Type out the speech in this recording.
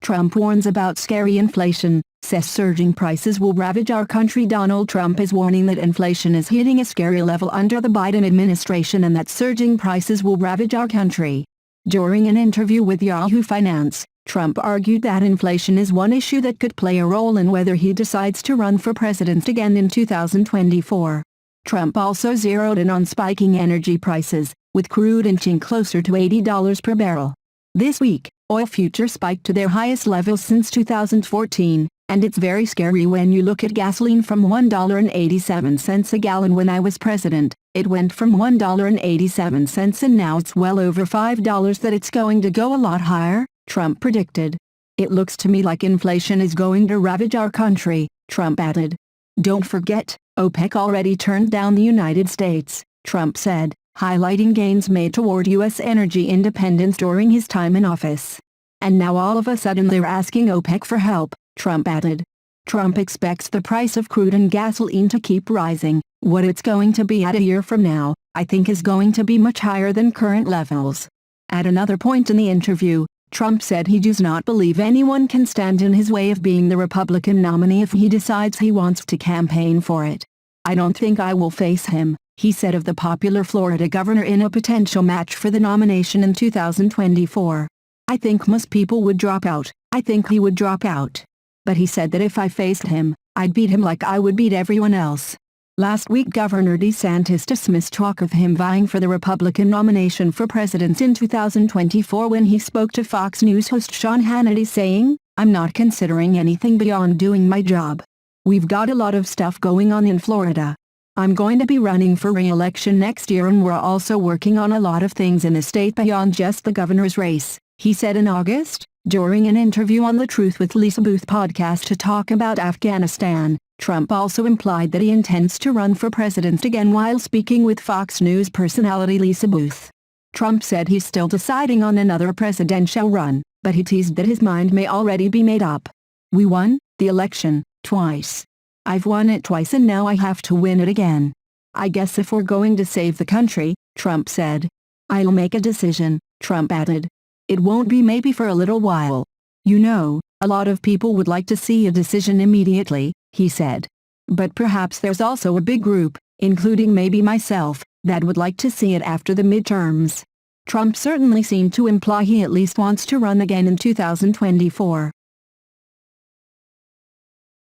Trump warns about scary inflation, says surging prices will ravage our country. Donald Trump is warning that inflation is hitting a scary level under the Biden administration and that surging prices will ravage our country. During an interview with Yahoo Finance, Trump argued that inflation is one issue that could play a role in whether he decides to run for president again in 2024. Trump also zeroed in on spiking energy prices, with crude inching closer to $80 per barrel. This week, oil futures spiked to their highest levels since 2014, and it's very scary when you look at gasoline. From $1.87 a gallon when I was president, it went from $1.87 and now it's well over $5. That it's going to go a lot higher, Trump predicted. It looks to me like inflation is going to ravage our country, Trump added. Don't forget, OPEC already turned down the United States, Trump said, highlighting gains made toward U.S. energy independence during his time in office. And now all of a sudden they're asking OPEC for help, Trump added. Trump expects the price of crude and gasoline to keep rising. What it's going to be at a year from now, I think, is going to be much higher than current levels. At another point in the interview, Trump said he does not believe anyone can stand in his way of being the Republican nominee if he decides he wants to campaign for it. I don't think I will face him, he said of the popular Florida governor in a potential match for the nomination in 2024. I think most people would drop out. I think he would drop out. But he said that if I faced him, I'd beat him like I would beat everyone else. Last week Governor DeSantis dismissed talk of him vying for the Republican nomination for president in 2024 when he spoke to Fox News host Sean Hannity, saying, "I'm not considering anything beyond doing my job. We've got a lot of stuff going on in Florida. I'm going to be running for re-election next year and we're also working on a lot of things in the state beyond just the governor's race," he said in August, during an interview on the Truth with Lisa Booth podcast to talk about Afghanistan. Trump also implied that he intends to run for president again while speaking with Fox News personality Lisa Booth. Trump said he's still deciding on another presidential run, but he teased that his mind may already be made up. "We won the election twice. I've won it twice and now I have to win it again. I guess if we're going to save the country," Trump said. "I'll make a decision," Trump added. "It won't be maybe for a little while. You know, a lot of people would like to see a decision immediately," he said. "But perhaps there's also a big group, including maybe myself, that would like to see it after the midterms." Trump certainly seemed to imply he at least wants to run again in 2024.